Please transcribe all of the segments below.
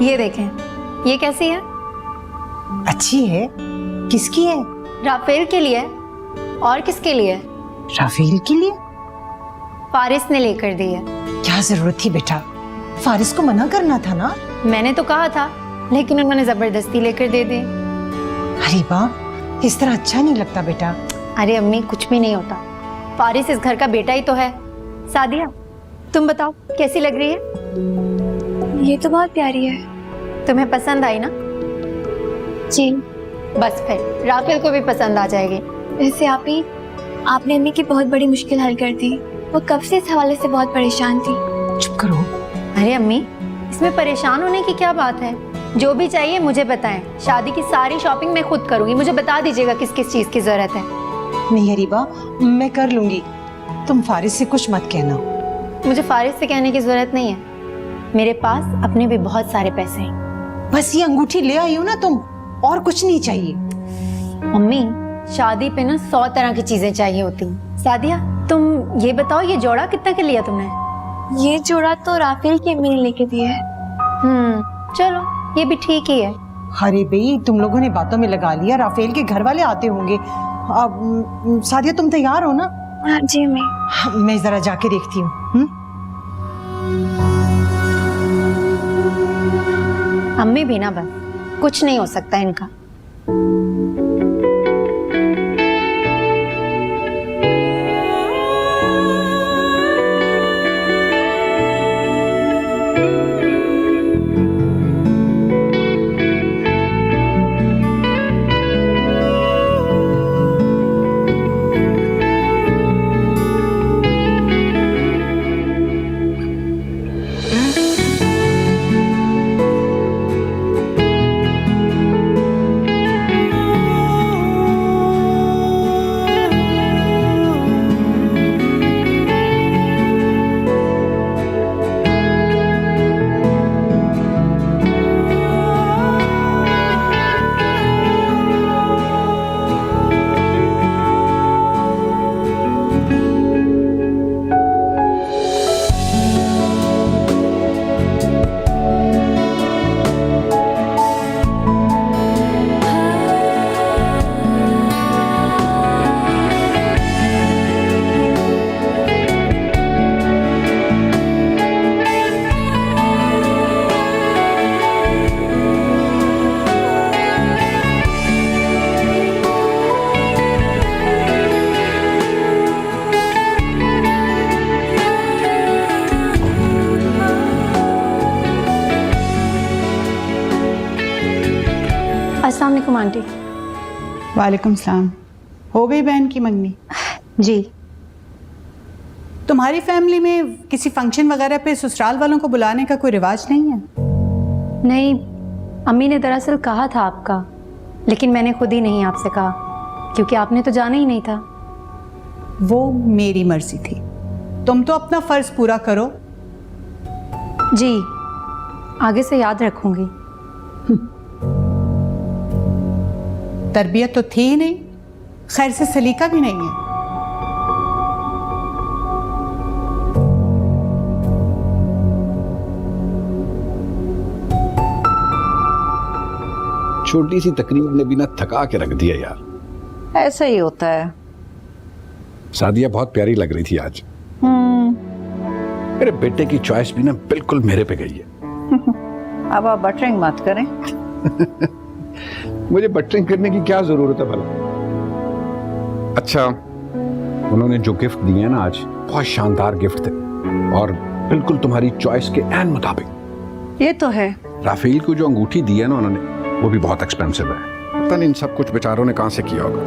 ये देखें, ये कैसी है? अच्छी है। किसकी है? राफेल के लिए। और किसके लिए? राफेल के लिए? फारिस ने लेकर दी है। क्या जरूरत थी बेटा, फारिस को मना करना था ना। मैंने तो कहा था, लेकिन उन्होंने जबरदस्ती लेकर दे दी। अरे वाह, इस तरह अच्छा नहीं लगता बेटा। अरे अम्मी, कुछ भी नहीं होता। फारिस इस घर का बेटा ही तो है। सादिया, तुम बताओ कैसी लग रही है? ये तो बहुत प्यारी है। तुम्हें पसंद आई ना? जी। बस फिर राफेल को भी पसंद आ जाएगी। वैसे आपने अम्मी की बहुत बड़ी मुश्किल हल कर दी। वो कब से इस हवाले से बहुत परेशान थी। चुप करो। अरे अम्मी, इसमें परेशान होने की क्या बात है? जो भी चाहिए मुझे बताएं। शादी की सारी शॉपिंग मैं खुद करूंगी। मुझे बता दीजिएगा किस किस चीज की जरूरत है। नहीं अरीबा, मैं कर लूंगी। तुम फारिस से कुछ मत कहना। मुझे फारिस से कहने की जरूरत नहीं है। मेरे पास अपने भी बहुत सारे पैसे हैं। बस ये अंगूठी ले आई हो ना तुम, और कुछ नहीं चाहिए। मम्मी, शादी पे ना 100 तरह की चीजें चाहिए होती हैं। सादिया, तुम ये बताओ, ये जोड़ा कितना के लिया तुमने? ये जोड़ा तो राफेल की अम्मी ने लेके दिया है। चलो ये भी ठीक ही है। अरे भाई, तुम लोगों ने बातों में लगा लिया। राफेल के घर वाले आते होंगे। अब सादिया, तुम तैयार हो ना? हाँ जी अम्मी। मैं जरा जाके देखती हूँ। अम्मी भी ना, बस कुछ नहीं हो सकता इनका। अस्सलाम वालेकुम आंटी। वालेकुम सलाम। हो गई बहन की मंगनी? जी। तुम्हारी फैमिली में किसी फंक्शन वगैरह पे ससुराल वालों को बुलाने का कोई रिवाज नहीं है? नहीं, अम्मी ने दरअसल कहा था आपका, लेकिन मैंने खुद ही नहीं आपसे कहा, क्योंकि आपने तो जाना ही नहीं था। वो मेरी मर्जी थी। तुम तो अपना फर्ज पूरा करो। जी, आगे से याद रखूंगी। तरबियत तो थी ही नहीं, खैर से सलीका भी नहीं है। छोटी सी तकरीब ने भी ना थका के रख दिया यार। ऐसा ही होता है। सादिया बहुत प्यारी लग रही थी आज। मेरे बेटे की चॉइस भी ना बिल्कुल मेरे पे गई है। अब आप बटरिंग मत करें। मुझे बटरिंग करने की क्या जरूरत है भला? अच्छा, उन्होंने जो गिफ्ट दिए ना आज, बहुत शानदार गिफ्ट थे और बिल्कुल तुम्हारी चॉइस के ऐन मुताबिक। ये तो है। राफेल को जो अंगूठी दी है ना उन्होंने, वो भी बहुत एक्सपेंसिव है। पता नहीं इन सब कुछ बेचारों ने कहां से किया होगा।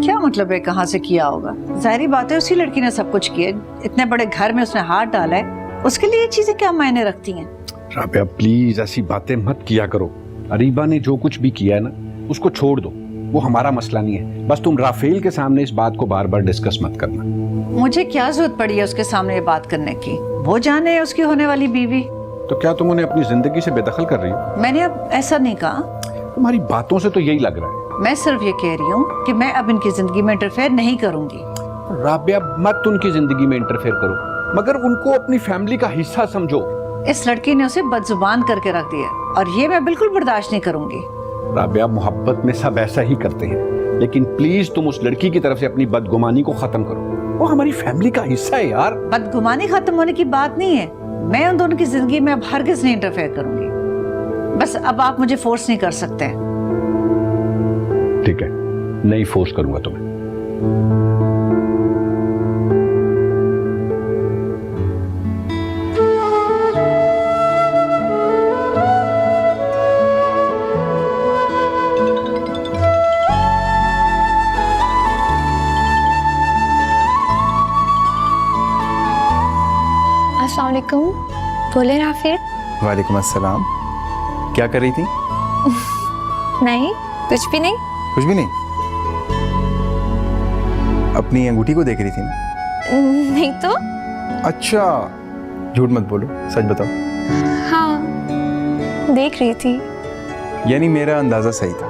क्या मतलब है कहां से किया होगा? जाहिर बात है उसी लड़की ने सब कुछ किया। इतने बड़े घर में उसने हाथ डाला है, उसके लिए ये चीजें क्या मायने रखती हैं? राबिया प्लीज ऐसी बातें मत किया करो। अरीबा ने जो कुछ भी किया है ना, उसको छोड़ दो, वो हमारा मसला नहीं है। बस तुम राफेल के सामने इस बात को बार बार डिस्कस मत करना। मुझे क्या जरूरत पड़ी है उसके सामने ये बात करने की? वो जाने उसकी होने वाली बीवी। तो क्या तुम उन्हें अपनी जिंदगी से बेदखल कर रही हो? मैंने अब ऐसा नहीं कहा। तुम्हारी बातों से तो यही लग रहा है। मैं सिर्फ ये कह रही हूँ कि मैं अब इनकी जिंदगी में इंटरफेयर नहीं करूंगी। राबिया मत उनकी जिंदगी में इंटरफेयर करो, मगर उनको अपनी फैमिली का हिस्सा समझो। इस लड़की ने उसे बदजुबान करके रख दिया और ये मैं बिल्कुल बर्दाश्त नहीं करूंगी। राबिया, मोहब्बत में सब ऐसा ही करते हैं, लेकिन प्लीज तुम उस लड़की की तरफ से अपनी बदगुमानी को खत्म करो। वो हमारी फैमिली का हिस्सा है यार। बदगुमानी खत्म होने की बात नहीं है, मैं उन दोनों की जिंदगी में अब हरगिज नहीं इंटरफेयर करूंगी। बस अब आप मुझे फोर्स नहीं कर सकते। ठीक है, नहीं फोर्स करूंगा तुम्हें। अस्सलाम वालेकुम। बोले राफेल। वालेकुम अस्सलाम। क्या कर रही थी? नहीं, कुछ भी नहीं। कुछ भी नहीं? अपनी अंगूठी को देख रही थी ना? नहीं तो। अच्छा, झूठ मत बोलो, सच बताओ। हाँ, देख रही थी। यानी मेरा अंदाजा सही था।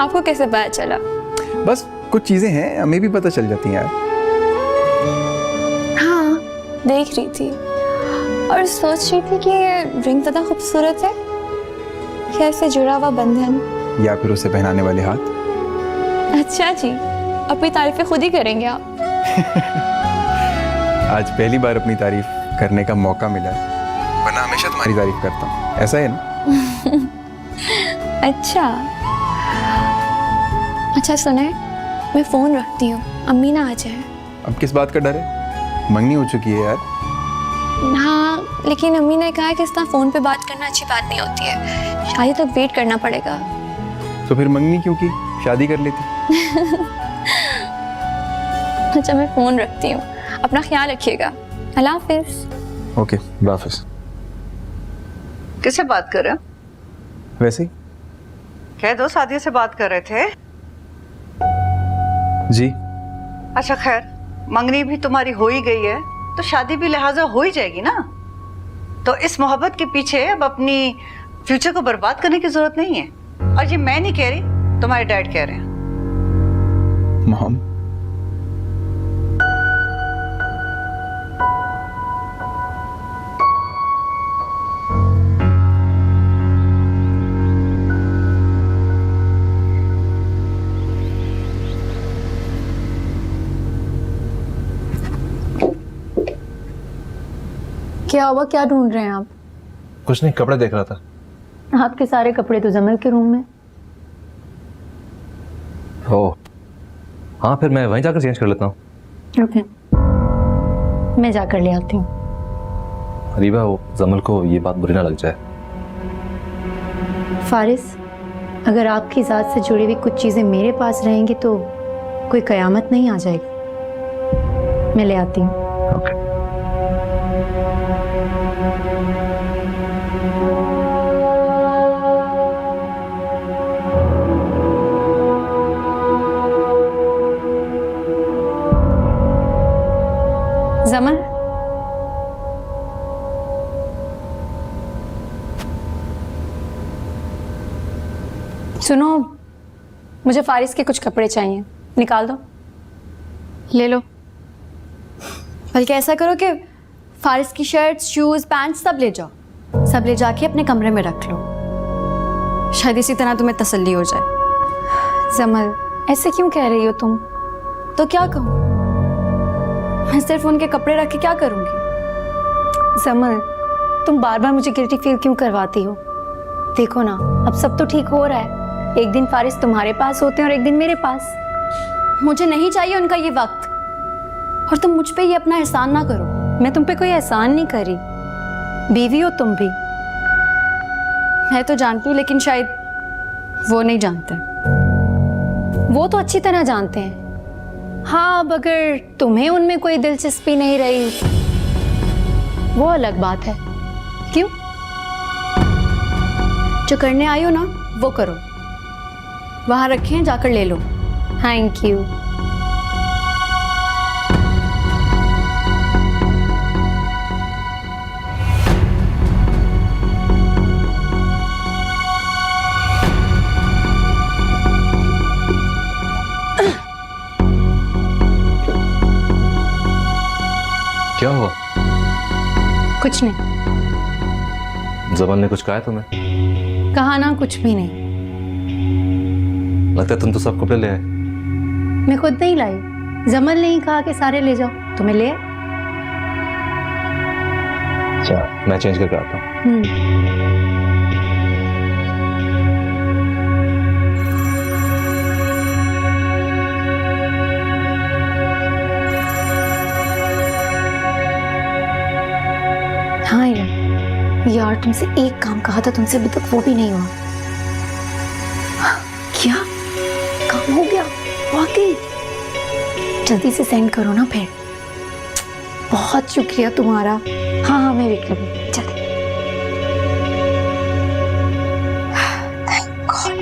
आपको कैसे पता चला? बस कुछ चीजें हैं, हमें भी पता चल जाती हैं यार। हाँ, देख रही थी और सोच रही थी कि ये रिंग ज़्यादा खूबसूरत है क्या इससे जुड़ा हुआ बंधन, या फिर उसे पहनाने वाले हाथ। अच्छा जी, अपनी तारीफें खुद ही करेंगे आप। आज पहली बार अपनी तारीफ करने का मौका मिला, वरना हमेशा तुम्हारी तारीफ करता हूँ, ऐसा है ना? अच्छा अच्छा, सुने, मैं फ़ोन रखती हूँ, अम्मी ना आ जाए। अब किस बात का डर है? मंगनी हो चुकी है यार। हाँ, लेकिन अम्मी ने कहा कि इस तरह फ़ोन पे बात करना अच्छी बात नहीं होती है, शादी तक वेट करना पड़ेगा। तो फिर मंगनी क्यों की? शादी कर लेती। अच्छा, मैं फ़ोन रखती हूँ, अपना ख्याल रखिएगा। अल्लाह हाफिज़। ओके, वापस। किससे बात कर रहे हो? वैसे ही। कह दो सादिया से बात कर रहे थे। जी। अच्छा खैर, मंगनी भी तुम्हारी हो ही गई है तो शादी भी लिहाजा हो ही जाएगी ना। तो इस मोहब्बत के पीछे अब अपनी फ्यूचर को बर्बाद करने की जरूरत नहीं है। और ये मैं नहीं कह रही, तुम्हारे डैड कह रहे हैं। मॉम, क्या हुआ, क्या ढूंढ रहे हैं आप? कुछ नहीं, कपड़े देख रहा था। आपके सारे कपड़े तो जमल के रूम में। ओह हाँ, फिर मैं वहीं जाकर चेंज कर लेता हूँ। ओके, मैं जाकर ले आती हूँ। हरीबा, वो जमल को ये बात बुरी ना लग जाए। फारिस, अगर आपकी ज़ात से जुड़ी हुई कुछ चीज़ें मेरे पास रहेंगी तो कोई कयामत नहीं आ जाएगी। मैं ले आती हूँ। ओके। जमल, सुनो, मुझे फारिस के कुछ कपड़े चाहिए, निकाल दो। ले लो। बल्कि ऐसा करो कि फारिस की शर्ट, शूज़, पैंट्स सब ले जाओ, सब ले जाके अपने कमरे में रख लो, शायद इसी तरह तुम्हें तसल्ली हो जाए। जमल, ऐसे क्यों कह रही हो तुम? तो क्या कहूँ, मैं सिर्फ उनके कपड़े रख के क्या करूँगी? जमल, तुम बार बार मुझे गिल्टी फील क्यों करवाती हो? देखो ना, अब सब तो ठीक हो रहा है। एक दिन फारिस तुम्हारे पास होते हैं और एक दिन मेरे पास। मुझे नहीं चाहिए उनका ये वक्त, और तुम मुझ पे ये अपना एहसान ना करो। मैं तुम पे कोई एहसान नहीं करी, बीवी हो तुम भी। मैं तो जानती हूँ, लेकिन शायद वो नहीं जानते। वो तो अच्छी तरह जानते हैं। हाँ, अब अगर तुम्हें उनमें कोई दिलचस्पी नहीं रही वो अलग बात है। क्यों? जो करने आई हो ना वो करो, वहां रखे हैं, जाकर ले लो। Thank you. क्या हुआ? कुछ नहीं। जमल ने कुछ कहा है तुम्हें? कहा ना, कुछ भी नहीं। लगता है तुम तो सब कपड़े ले आए। मैं खुद नहीं लाई, जमल ने ही कहा कि सारे ले जाओ, तुम्हें ले आए। अच्छा, मैं चेंज करके आता हूँ। हाँ यार, तुमसे एक काम कहा था, तुमसे अभी तक वो भी नहीं हुआ। क्या काम हो गया? वाकई जल्दी से सेंड करो ना फिर। बहुत शुक्रिया तुम्हारा। हाँ हाँ, मैं देख लूंगी। चल। Thank God.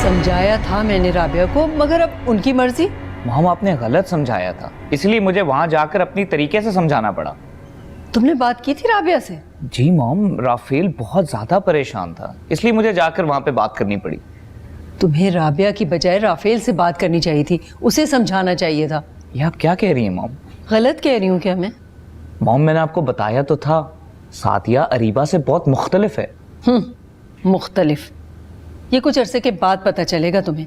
समझाया था मैंने राबिया को, मगर अब उनकी मर्जी। मॉम आपने गलत समझाया था, इसलिए मुझे वहां जाकर अपनी तरीके से समझाना पड़ा। तुमने बात की थी राबिया से? जी मॉम, राफेल बहुत ज्यादा परेशान था, इसलिए मुझे जाकर वहां पे बात करनी पड़ी। तुम्हें राबिया की बजाय राफेल से बात करनी चाहिए थी, उसे समझाना चाहिए था। ये आप क्या कह रही हैं मॉम? गलत कह रही हूँ क्या मैं? मॉम मैंने आपको बताया तो था, सादिया अरीबा से बहुत मुख्तलिफ है। मुख्तलिफ? ये कुछ अरसे के बाद पता चलेगा तुम्हें,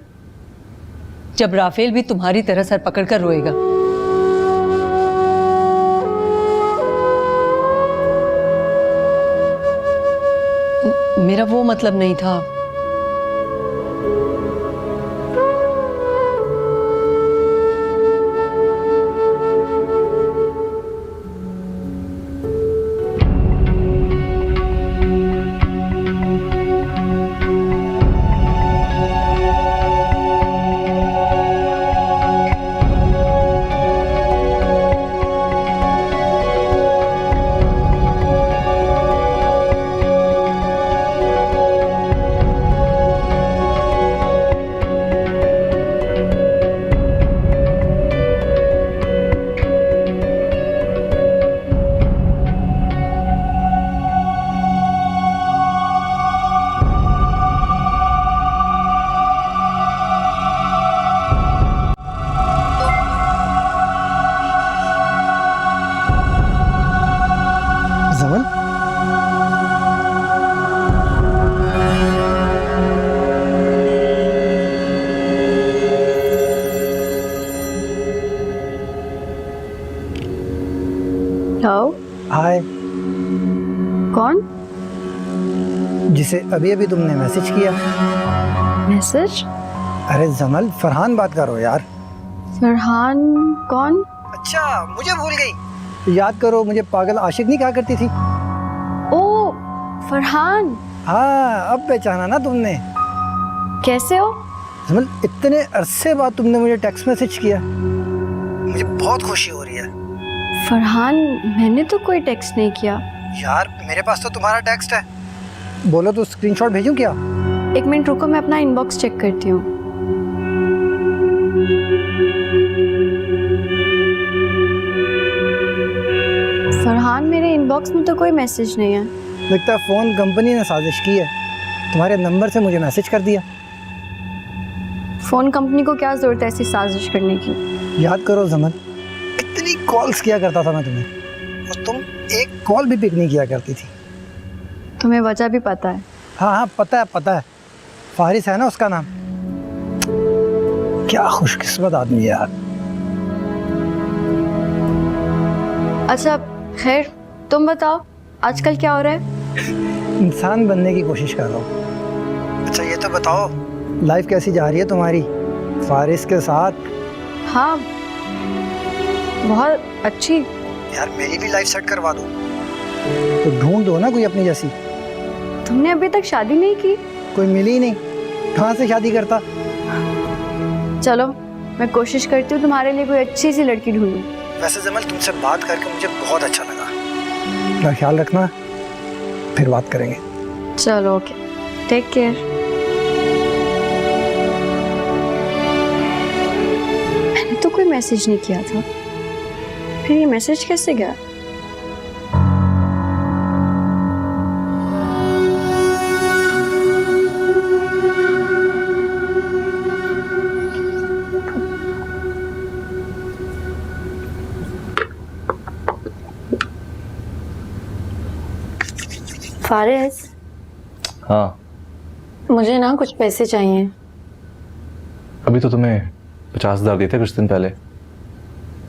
जब राफेल भी तुम्हारी तरह सर पकड़कर रोएगा। मेरा वो मतलब नहीं था। जमल, हेलो। हाय। कौन? जिसे अभी अभी तुमने मैसेज किया। मैसेज? अरे जमल, फरहान बात करो यार। फरहान कौन? अच्छा, मुझे भूल गई। याद करो, मुझे पागल आशिक नहीं कहा करती थी। ओ फरहान। हाँ, अब पहचाना ना तुमने। कैसे हो? जमल, इतने अरसे बाद तुमने मुझे टेक्स्ट मैसेज किया, मुझे बहुत खुशी हो रही है। फरहान, मैंने तो कोई टेक्स्ट नहीं किया। यार, मेरे पास तो तुम्हारा टेक्स्ट है। बोलो तो स्क्रीनशॉट भेजूं क्या? एक मिनट रुको, मैं अपना इनबॉक्स चेक करती हूँ। फरहान, मेरे इनबॉक्स में तो कोई मैसेज नहीं है। लगता है फ़ोन कंपनी ने साजिश की है, तुम्हारे नंबर से मुझे मैसेज कर दिया। फ़ोन कंपनी को क्या ज़रूरत है ऐसी साजिश करने की? याद करो जमन, कितनी कॉल्स किया करता था मैं तुम्हें, और तुम एक कॉल भी पिक नहीं किया करती थी। तुम्हें वजह भी पता है? हाँ हाँ, पता है। फारिस है ना उसका नाम। क्या खुशकिस्मत आदमी है यार। अच्छा खैर, तुम बताओ आजकल क्या हो रहा है? इंसान बनने की कोशिश कर रहा हूँ। अच्छा ये तो बताओ, लाइफ कैसी जा रही है तुम्हारी फारिस के साथ? हाँ, बहुत अच्छी। यार मेरी भी लाइफ सेट करवा दो, तो ढूंढ दो ना कोई अपनी जैसी। तुमने अभी तक शादी नहीं की? कोई मिली ही नहीं, कहाँ से शादी करता। चलो मैं कोशिश करती हूँ तुम्हारे लिए कोई अच्छी सी लड़की ढूंढूं। वैसे जमल, तुमसे बात करके मुझे बहुत अच्छा लगा। अपना ख्याल रखना, फिर बात करेंगे। चलो ओके, टेक केयर। मैंने तो कोई मैसेज नहीं किया था, फिर ये मैसेज कैसे गया? फारिस, हाँ, मुझे ना कुछ पैसे चाहिए। अभी तो तुम्हें 50,000 दिए थे कुछ दिन पहले।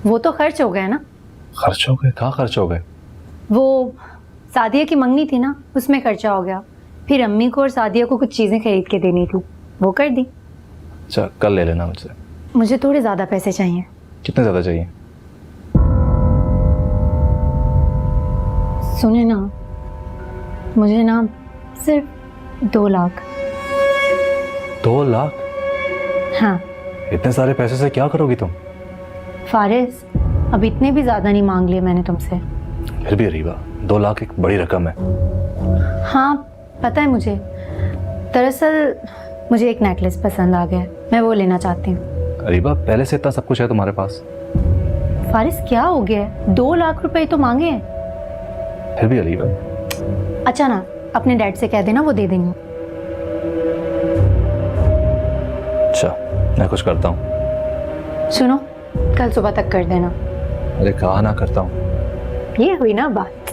वो तो खर्च हो गए ना। खर्च हो गए? कहाँ खर्च हो गए? वो सादिया की मंगनी थी ना, उसमें खर्चा हो गया। फिर अम्मी को और सादिया को कुछ चीज़ें खरीद के देनी थी, वो कर दी। अच्छा, कल ले लेना मुझसे। मुझे थोड़े ज़्यादा पैसे चाहिए। कितने ज़्यादा चाहिए? सुने ना, मुझे ना सिर्फ 2 लाख। 2 लाख? हाँ इतने सारे पैसे से क्या करोगी तुम? फारिस, अब इतने भी ज़्यादा नहीं मांग लिए मैंने तुमसे। फिर भी अरीबा, 2 लाख एक बड़ी रकम है। हाँ पता है मुझे। दरअसल मुझे एक नेकलेस पसंद आ गया, मैं वो लेना चाहती हूँ। अरीबा, पहले से इतना सब कुछ है तुम्हारे पास। फारिस क्या हो गया है? 2 लाख रुपए तो मांगे हैं। फिर भी अरीबा। अच्छा ना, अपने डैड से कह देना, वो दे देंगे। अच्छा, मैं कुछ करता हूँ। सुनो, कल सुबह तक कर देना। अरे कहा ना करता हूँ। ये हुई ना बात।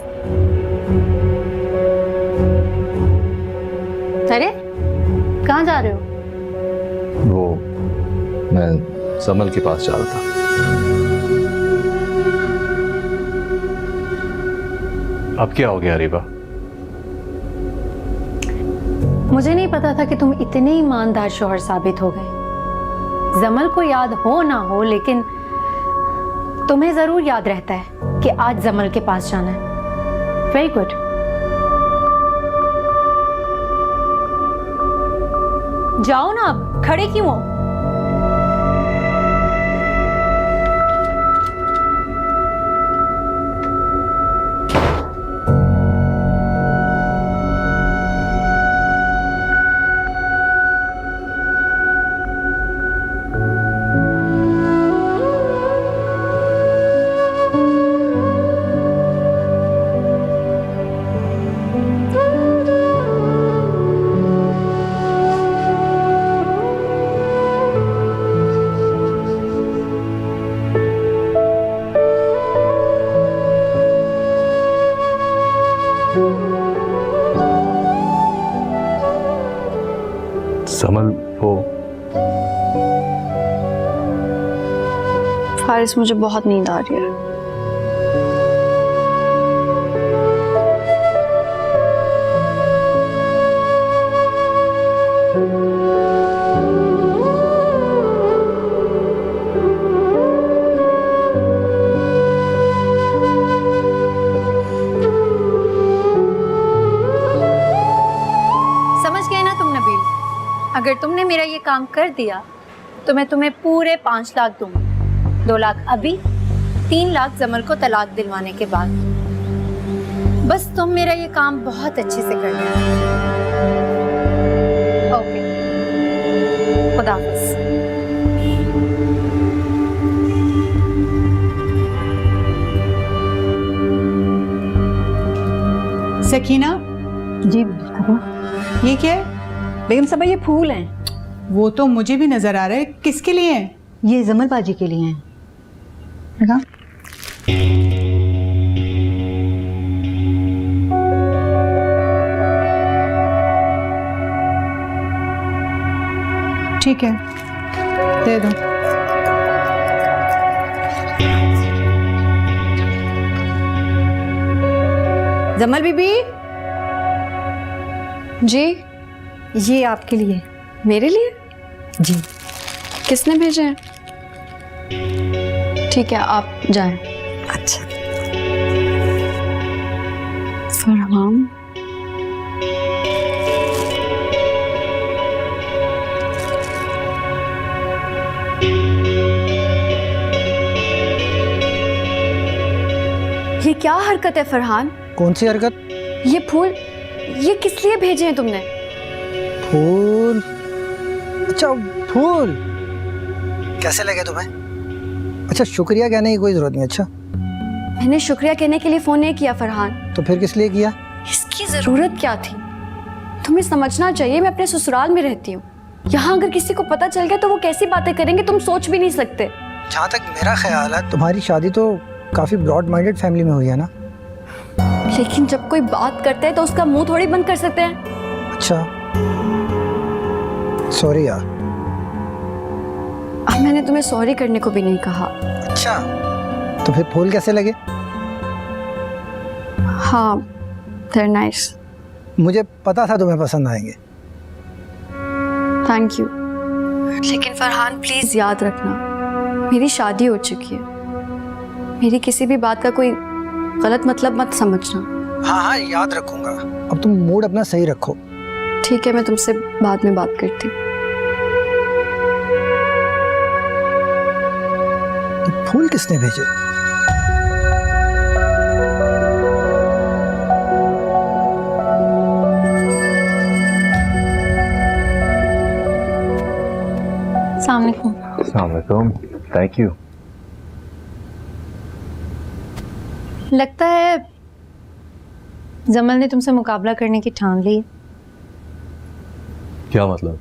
अरे कहाँ जा रहे हो? वो मैं समल के पास जा रहा था। अब क्या हो गया अरीबा? मुझे नहीं पता था कि तुम इतने ईमानदार शौहर साबित हो गए। जमल को याद हो ना हो, लेकिन तुम्हें जरूर याद रहता है कि आज जमल के पास जाना है। Very good. जाओ ना, अब खड़े क्यों हो? समल, वो फारिस, मुझे बहुत नींद आ रही है। समझ गए ना तुम नबील? अगर तुमने मेरा ये काम कर दिया तो मैं तुम्हें पूरे 5 लाख दूंगी। 2 लाख अभी, 3 लाख जमल को तलाक दिलवाने के बाद। बस तुम मेरा ये काम बहुत अच्छे से कर देना। ओके, खुदा हाफिज। सकीना, जी ये क्या है? बेगम साहबा, ये फूल हैं। वो तो मुझे भी नजर आ रहा है, किसके लिए है? ये जमल बाजी के लिए हैं। देखा? ठीक है, दे दो। जमल बीबी, जी, ये आपके लिए। मेरे लिए? जी। किसने भेजे हैं? ठीक है, आप जाएं। अच्छा। फरहान, ये क्या हरकत है फरहान? कौन सी हरकत? ये फूल, ये किस लिए भेजे हैं तुमने? फूल? अच्छा, फूल कैसे लगे तुम्हें? अच्छा, शुक्रिया कहने की कोई जरूरत नहीं। अच्छा, मैंने शुक्रिया कहने के लिए फोन नहीं किया फरहान। तो फिर किस लिए किया? इसकी जरूरत क्या थी? तुम्हें समझना चाहिए, मैं अपने ससुराल में रहती हूँ। यहाँ अगर किसी को पता चल गया तो वो कैसी बातें करेंगे, तुम सोच भी नहीं सकते। जहाँ तक मेरा ख्याल है, तुम्हारी शादी तो काफी ब्रॉड माइंडेड फैमिली में हुई है ना? लेकिन जब कोई बात करता है तो उसका मुंह थोड़ी बंद कर सकते हैं। अच्छा सॉरी यार। अब मैंने तुम्हें सॉरी करने को भी नहीं कहा। अच्छा तो फिर फूल कैसे लगे? हाँ they're नाइस। मुझे पता था तुम्हें पसंद आएंगे। Thank you. लेकिन फरहान प्लीज याद रखना मेरी शादी हो चुकी है। मेरी किसी भी बात का कोई गलत मतलब मत समझना। हाँ हाँ याद रखूंगा। अब तुम मूड अपना सही रखो। ठीक है, मैं तुमसे बाद में बात करती हूँ। ये फूल किसने भेजे? अस्सलाम वालेकुम। Thank you. लगता है जमल ने तुमसे मुकाबला करने की ठान ली। क्या मतलब?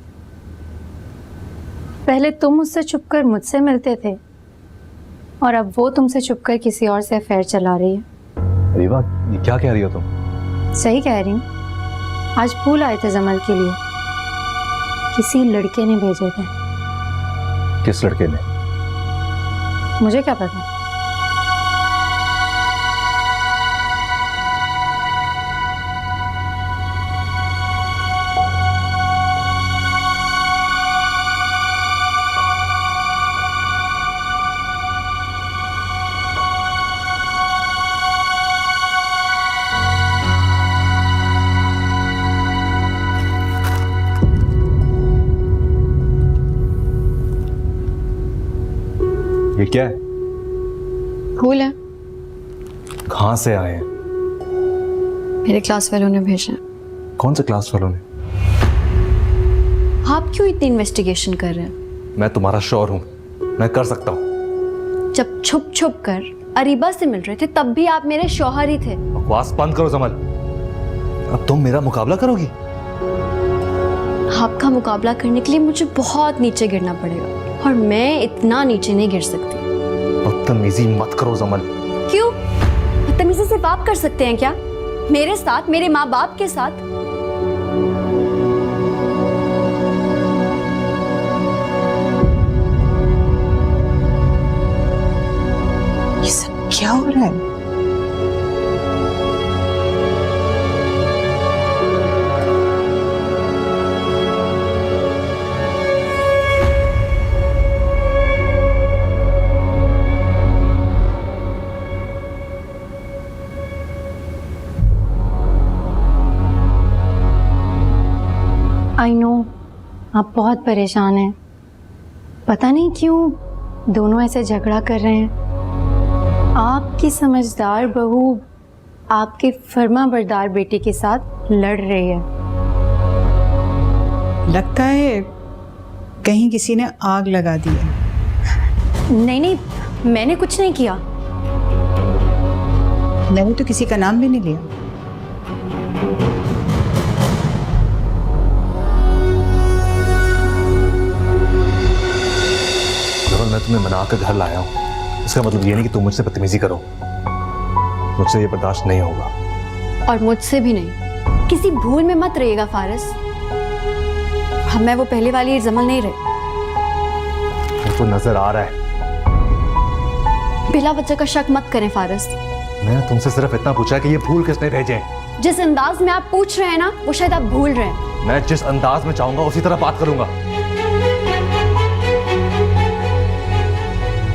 पहले तुम मुझसे छुपकर मुझसे मिलते थे और अब वो तुमसे छुपकर किसी और से अफेयर चला रही है। रीवा, ये क्या कह रही हो तुम? सही कह रही हूँ। आज फूल आए थे जमल के लिए, किसी लड़के ने भेजे थे। किस लड़के ने? मुझे क्या पता। ये क्या है? फूल है, कहाँ से आए हैं? मेरे क्लास वालों ने भेजा। कौन से क्लास वालों ने? आप क्यों इतनी इन्वेस्टिगेशन कर रहे हैं? मैं तुम्हारा शौहर हूँ, मैं कर सकता हूँ। जब छुप छुप कर अरीबा से मिल रहे थे तब भी आप मेरे शौहर ही थे। बकवास बंद करो जमल। अब तुम मेरा मुकाबला करोगी? आपका मुकाबला करने के लिए मुझे बहुत नीचे गिरना पड़ेगा और मैं इतना नीचे नहीं गिर सकती। बदतमीजी मत करो जमल। क्यों? बदतमीजी सिर्फ आप कर सकते हैं क्या? मेरे साथ, मेरे माँ बाप के साथ? ये सब क्या हो रहा है? आई नो आप बहुत परेशान हैं। पता नहीं क्यों दोनों ऐसे झगड़ा कर रहे हैं। आपकी समझदार बहू आपके फर्मा बरदार बेटे के साथ लड़ रही है। लगता है कहीं किसी ने आग लगा दी है। नहीं नहीं, मैंने कुछ नहीं किया। मैंने तो किसी का नाम भी नहीं लिया। मैं तुम्हें मना कर घर लाया हूँ, इसका मतलब ये नहीं कि तुम मुझसे बदतमीजी करो। मुझसे ये बर्दाश्त नहीं होगा। और मुझसे भी नहीं। किसी भूल में मत रहिएगा फारिस। हम मैं वो पहले वाली जमल नहीं रहे। मेरे को नजर आ रहा है। बिला बच्चे का शक मत करें फारिस। मैंने तुमसे सिर्फ इतना पूछा कि ये फूल किसने भेजे हैं। जिस अंदाज में आप पूछ रहे हैं ना, वो शायद आप भूल रहे हैं। मैं जिस अंदाज में चाहूंगा उसी तरह बात करूंगा।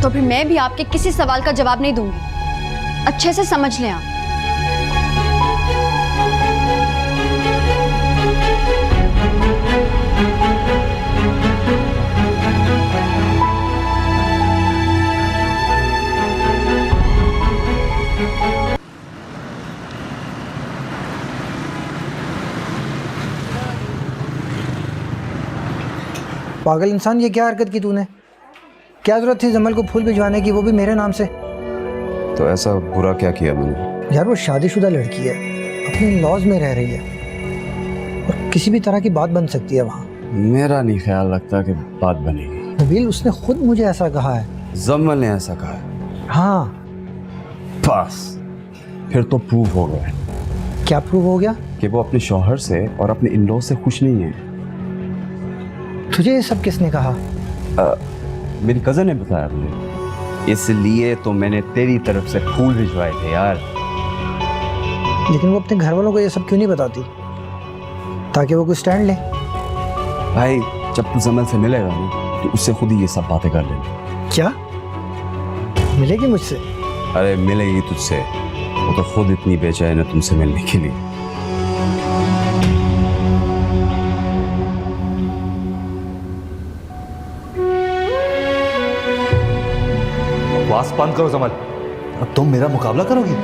तो फिर मैं भी आपके किसी सवाल का जवाब नहीं दूंगी। अच्छे से समझ लें आप। पागल इंसान, ये क्या हरकत की तूने? क्या जरूरत थी जमल को फूल भिजवाने की, वो भी मेरे नाम से? तो ऐसा बुरा क्या किया मैंने? यार वो शादीशुदा लड़की है, अपने लॉज में रह रही है और किसी भी तरह की बात बन सकती है वहाँ। मेरा नहीं ख्याल लगता कि बात बनेगी। नबील, उसने खुद मुझे ऐसा कहा है। जमल ने ऐसा कहा है? हाँ। बस फिर तो प्रूव हो गया। क्या प्रूव हो गया? कि वो अपने शौहर से और अपने इन लॉ से खुश नहीं है। तुझे ये सब किसने कहा? मेरी कज़न ने बताया मुझे, इसलिए तो मैंने तेरी तरफ से फूल भिजवाए थे यार। लेकिन वो अपने घर वालों को ये सब क्यों नहीं बताती, ताकि वो कुछ स्टैंड ले? भाई जब तू जमल से मिलेगा ना तो उससे खुद ही ये सब बातें कर लेना। क्या मिलेगी मुझसे? अरे मिलेगी तुझसे, वो तो खुद इतनी बेचैन है तुमसे मिलने के लिए। बकवास बंद करो जमल, अब तुम मेरा मुकाबला करोगी?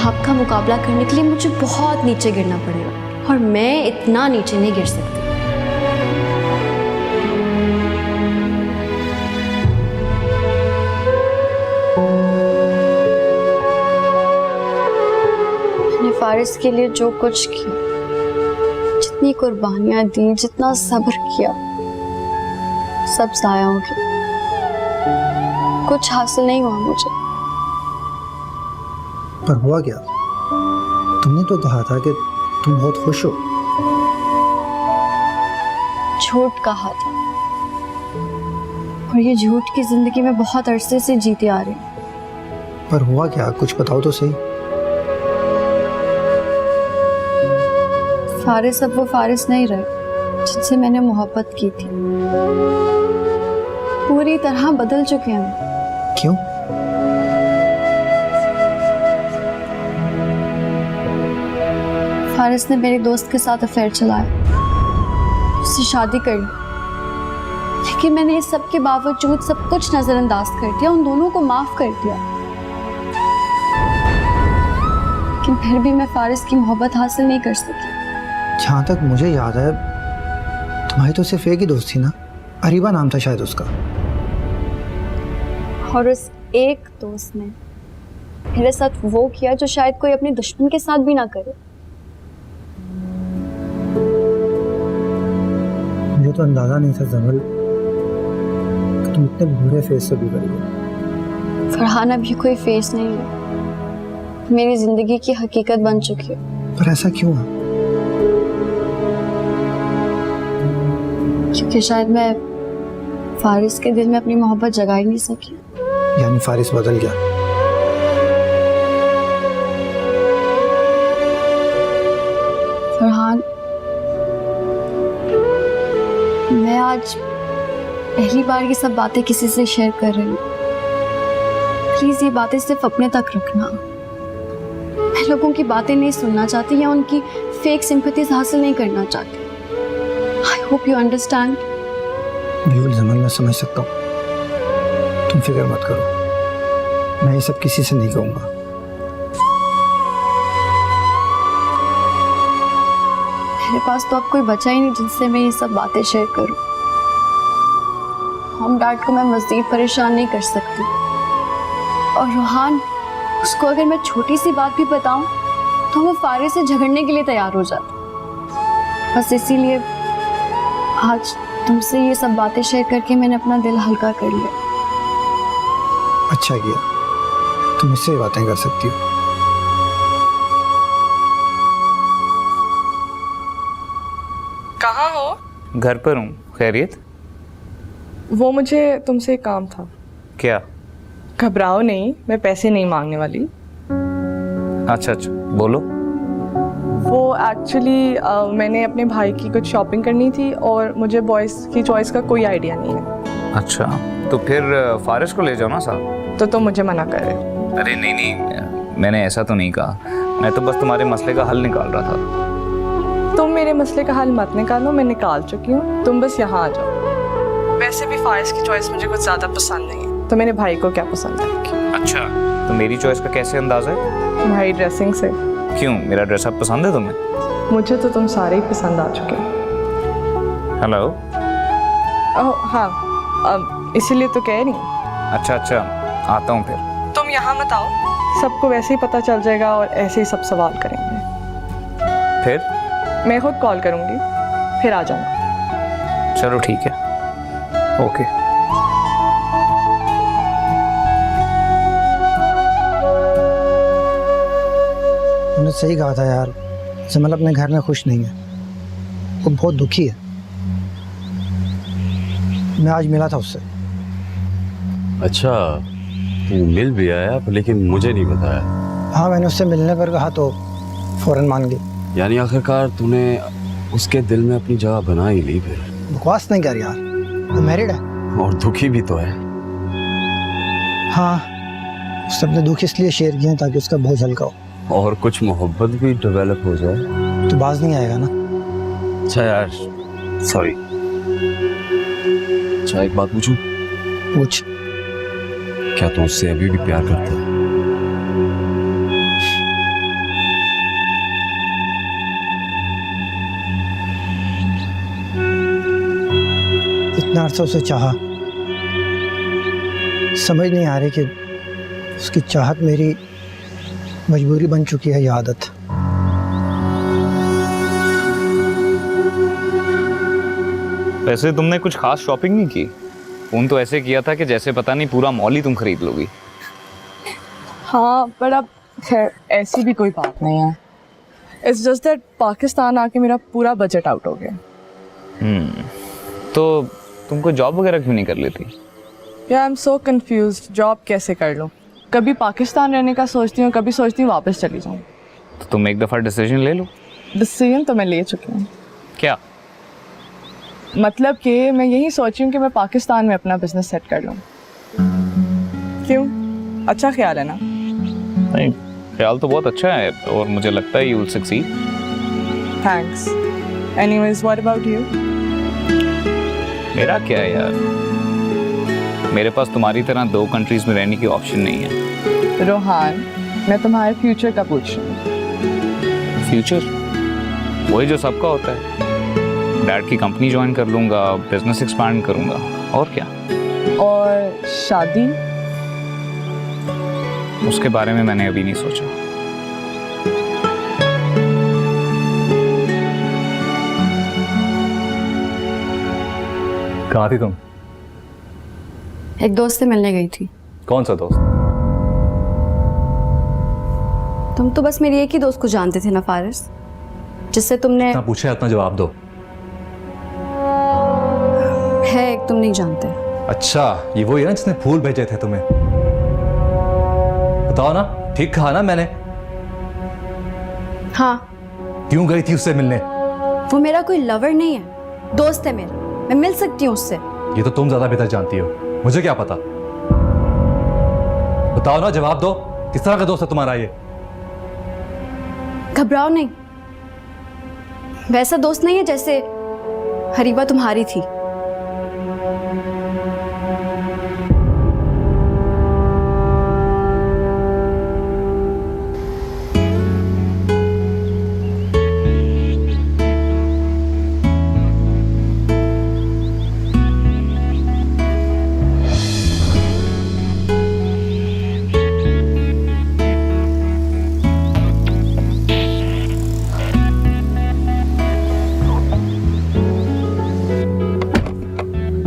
आपका मुकाबला करने के लिए मुझे बहुत नीचे गिरना पड़ेगा, और मैं इतना नीचे नहीं गिर सकती। मैंने फारिस के लिए जो कुछ किया, जितनी कुर्बानियां दी, जितना सब्र किया, सब जाया हो गया। कुछ हासिल नहीं हुआ मुझे। पर हुआ क्या? तुमने तो कहा था कि तुम बहुत खुश हो। झूठ कहा था, और ये झूठ की जिंदगी में बहुत अरसे से जीते आ रही हूं। पर हुआ क्या, कुछ बताओ तो सही। फारिस अब वो फारिस नहीं रहे जिनसे मैंने मोहब्बत की थी। पूरी तरह बदल चुके हैं। क्यों? फारिस ने मेरे दोस्त के साथ अफेयर चलाया, उससे शादी कर ली, लेकिन मैंने इस सब के बावजूद सब कुछ नजरअंदाज कर दिया, उन दोनों को माफ कर दिया। लेकिन फिर भी मैं फारिस की मोहब्बत हासिल नहीं कर सकी। जहाँ तक मुझे याद है, तुम्हारी तो सिर्फ एक ही दोस्त थी ना, अरीबा नाम था शायद उसका। और उस एक दोस्त ने मेरे साथ वो किया जो शायद कोई अपने दुश्मन के साथ भी ना करे। मुझे तो अंदाजा नहीं था जमल कि तुम इतने बुरे फेस से गुजर गए। फरहान अभी कोई फेस नहीं है, मेरी जिंदगी की हकीकत बन चुकी है। पर ऐसा क्यों है? क्योंकि शायद मैं फारिस के दिल में अपनी मोहब्बत जगा ही नहीं सकी। यानी फारिस बदल गया? फरहान, मैं आज पहली बार ये सब बातें किसी से शेयर कर रही हूँ। प्लीज ये बातें सिर्फ अपने तक रखना। मैं लोगों की बातें नहीं सुनना चाहती या उनकी फेक सिंपैथीज हासिल नहीं करना चाहती। I hope you understand. बिल्कुल जमल, मैं समझ सकता हूँ, तुम फिक्र मत करो, मैं ये सब किसी से नहीं कहूँगा। मेरे पास तो अब कोई बचा ही नहीं जिनसे मैं ये सब बातें शेयर करूं। मॉम डैड को मैं मज़ीद परेशान नहीं कर सकती, और रूहान, उसको अगर मैं छोटी सी बात भी बताऊं तो वो फारिस से झगड़ने के लिए तैयार हो जाता। बस इसीलिए आज तुमसे ये सब बातें शेयर करके मैंने अपना दिल हल्का कर लिया। अच्छा किया, तुम इससे ही बातें कर सकती हो। कहाँ हो? घर पर हूँ। खैरियत? वो मुझे तुमसे एक काम था। क्या? घबराओ नहीं, मैं पैसे नहीं मांगने वाली। अच्छा अच्छा, बोलो। वो एक्चुअली मैंने अपने भाई की कुछ शॉपिंग करनी थी और मुझे बॉयज़ की चॉइस का कोई आइडिया नहीं है। अच्छा, तो फिर फारिस को ले जाओ ना साथ। तो तुम मुझे मना कर रहे हो? अरे नहीं नहीं, मैंने ऐसा तो नहीं कहा, मैं तो बस तुम्हारे मसले का हल निकाल रहा था। तुम मेरे मसले का हल मत निकालो, मैं निकाल चुकी हूँ, तुम बस यहाँ आ जाओ। वैसे भी फारिस की चॉइस मुझे कुछ ज़्यादा पसंद नहीं है, तो मेरे भाई को क्या पसंद है। अच्छा, तो मेरी चॉइस का कैसे अंदाज़ है? भाई ड्रेसिंग से। क्यों, मेरा ड्रेसअप पसंद है तुम्हें? मुझे तो तुम सारे ही पसंद आ चुके हो। हेलो। ओह हाँ, इसीलिए तो कह रही हूँ। अच्छा अच्छा, आता हूँ फिर। तुम यहाँ मत आओ, सबको वैसे ही पता चल जाएगा और ऐसे ही सब सवाल करेंगे। फिर मैं खुद कॉल करूँगी, फिर आ जाऊँगा। चलो ठीक है, ओके। उन्होंने सही कहा था यार, जमल अपने घर में खुश नहीं है, वो बहुत दुखी है। मैं आज मिला था उससे। अच्छा, तू मिल भी आया लेकिन मुझे नहीं बताया। हाँ, मैंने उससे मिलने पर कहा तो फौरन मान ली। यानी आखिरकार तूने उसके दिल में अपनी जगह बना ही ली फिर। बकवास नहीं कर यार, वो मैरिड है। और दुखी भी तो है। हाँ, उसने अपने दुख इसलिए शेयर किए हैं ताकि उसका बोझ हल्का हो। और कुछ मोहब्बत भी डेवलप हो जाए तो बाज नहीं आएगा ना। अच्छा यार, सॉरी। अच्छा, एक बात पूछूं? पूछ। क्या तू उससे अभी भी प्यार करता है? इतना अर्सा उसे चाहा, समझ नहीं आ रही कि उसकी चाहत मेरी मजबूरी बन चुकी है या आदत। वैसे तुमने कुछ खास शॉपिंग नहीं की? फोन तो ऐसे किया था कि जैसे पता नहीं पूरा मॉल ही तुम खरीद लोगी। हाँ, पर अब खैर ऐसी भी कोई बात नहीं है। इट्स जस्ट दैट पाकिस्तान आके मेरा पूरा बजट आउट हो गया। तो तुमको जॉब वगैरह क्यों नहीं कर लेती? यार I am so confused, job कैसे कर लूँ? कभी पाकिस्तान रहने का सोचती हूँ, कभी सोचती हूँ वापस चली जाऊँ। तो तुम एक दफ़ा डिसीजन ले लो। डिसीजन तो मैं ले चुकी हूँ। क्या मतलब कि मैं यही सोची हूँ कि मैं पाकिस्तान में अपना बिजनेस सेट कर लूँ। क्यों, अच्छा ख्याल है ना? नहीं, ख्याल तो बहुत अच्छा है और मुझे लगता है you will succeed. Thanks. Anyways, what about you? मेरा क्या है यार, मेरे पास तुम्हारी तरह 2 कंट्रीज में रहने की ऑप्शन नहीं है। रोहान, मैं तुम्हारे फ्यूचर का पूछ रही हूँ। फ्यूचर वही जो सबका होता है। डैड की कंपनी ज्वाइन कर लूंगा, बिजनेस एक्सपैंड करूंगा, और क्या। और शादी? उसके बारे में मैंने अभी नहीं सोचा। कहाँ थी तुम? एक दोस्त से मिलने गई थी। कौन सा दोस्त? तुम तो बस मेरी एक ही दोस्त को जानते थे ना फारिस, जिससे तुमने इतना पूछा है, उतना जवाब दो। है एक, तुम नहीं जानते। अच्छा, ये वही है ना जिसने फूल भेजे थे तुम्हें? बताओ ना, ठीक कहा ना मैंने? हाँ। क्यों गई थी उससे मिलने? वो मेरा कोई लवर नहीं है, दोस्त है मेरा, मैं मिल सकती हूँ उससे। ये तो तुम ज्यादा बेहतर जानती हो, मुझे क्या पता। बताओ ना, जवाब दो। किस तरह का दोस्त है तुम्हारा ये? घबराओ नहीं, वैसा दोस्त नहीं है जैसे हरीबा तुम्हारी थी।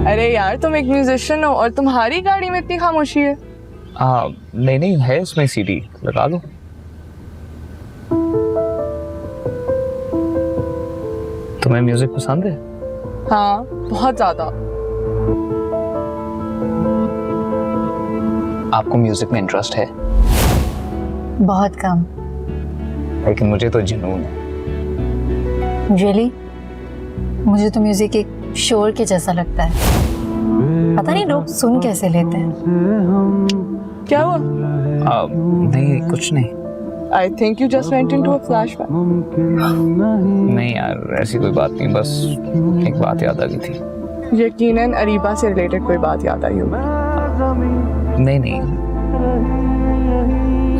अरे यार, तुम एक म्यूजिशियन हो और तुम्हारी गाड़ी में इतनी खामोशी है। नहीं नहीं, है उसमें सीडी, लगा लो। तुम्हें म्यूजिक पसंद है? हाँ, बहुत ज्यादा। आपको म्यूजिक में इंटरेस्ट है? बहुत कम। लेकिन मुझे तो जुनून है। रियली? मुझे तो म्यूजिक एक शोर के जैसा लगता है, पता नहीं लोग सुन कैसे लेते हैं। क्या हुआ? नहीं, कुछ नहीं। I think you just went into a flashback. नहीं यार, ऐसी कोई बात नहीं, बस एक बात याद आ गई थी। यकीनन अरीबा से रिलेटेड कोई बात याद आई होगी। नहीं नहीं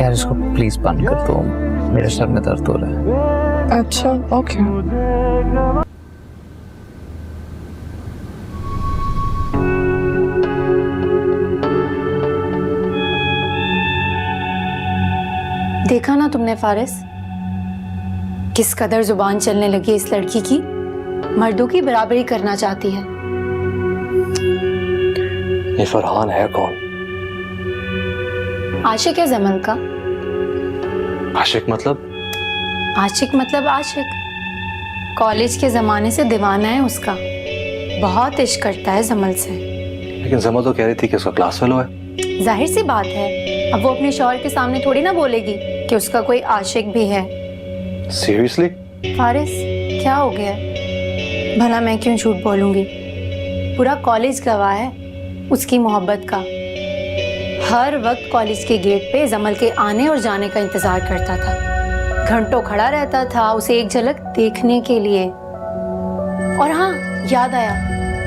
यार, इसको प्लीज बंद कर दो, मेरे सर में दर्द हो रहा है। अच्छा, ओके। देखा ना तुमने फारिस, किस कदर जुबान चलने लगी इस लड़की की, मर्दों की बराबरी करना चाहती है। ये फरहान है कौन? आशिक है जमल का। आशिक मतलब? आशिक मतलब आशिक, कॉलेज के ज़माने से दीवाना है उसका, बहुत इश्क करता है जमल से। लेकिन जमा तो कह रही थी कि उसका क्लास फेलो है। जाहिर सी बात है, अब वो अपने शौहर के सामने थोड़ी ना बोलेगी कि उसका कोई आशिक भी है। सीरियसली? फारिस, क्या हो गया? भला मैं क्यों झूठ बोलूंगी? पूरा कॉलेज गवाह है उसकी मोहब्बत का। हर वक्त कॉलेज के गेट पे जमल के आने और जाने का इंतजार करता था, घंटों खड़ा रहता था उसे एक झलक देखने के लिए। और हाँ, याद आया,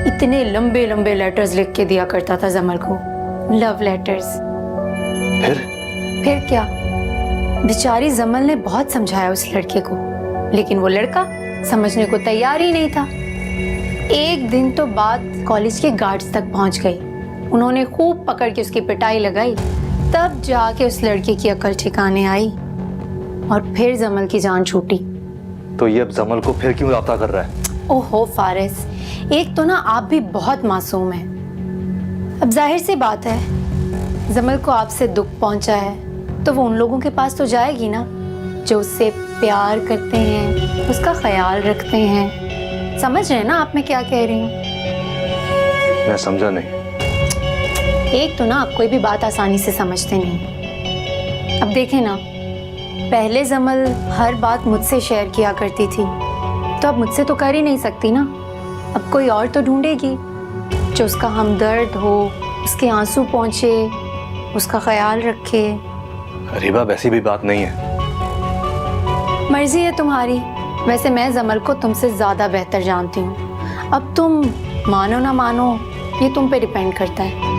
इतने लंबे लंबे लेटर्स लिख के दिया करता था जमल को, लव लेटर्स। फिर क्या, बेचारी जमल ने बहुत समझाया उस लड़के को, लेकिन वो लड़का समझने को तैयार ही नहीं था। एक दिन तो बात कॉलेज के गार्ड्स तक पहुंच गई। उन्होंने खूब पकड़ के उसकी पिटाई लगाई, तब जाके उस लड़के की अकल ठिकाने आई और फिर जमल की जान छूटी। तो ये अब जमल को फिर क्यों राब्ता कर रहा है? ओहो फारिस, एक तो ना आप भी बहुत मासूम हैं। अब जाहिर सी बात है, जमल को आपसे दुख पहुंचा है तो वो उन लोगों के पास तो जाएगी ना जो उससे प्यार करते हैं, उसका ख्याल रखते हैं। समझ रहे हैं ना आप मैं क्या कह रही हूँ? मैं समझा नहीं। एक तो ना आप कोई भी बात आसानी से समझते नहीं। अब देखें ना, पहले जमल हर बात मुझसे शेयर किया करती थी, तो अब मुझसे तो कर ही नहीं सकती ना। अब कोई और तो ढूंढेगी जो उसका हमदर्द हो, उसके आंसू पहुंचे, उसका ख्याल रखे। रीबा, वैसी भी बात नहीं है। मर्जी है तुम्हारी। वैसे मैं जमल को तुमसे ज़्यादा बेहतर जानती हूँ। अब तुम मानो ना मानो, ये तुम पे डिपेंड करता है।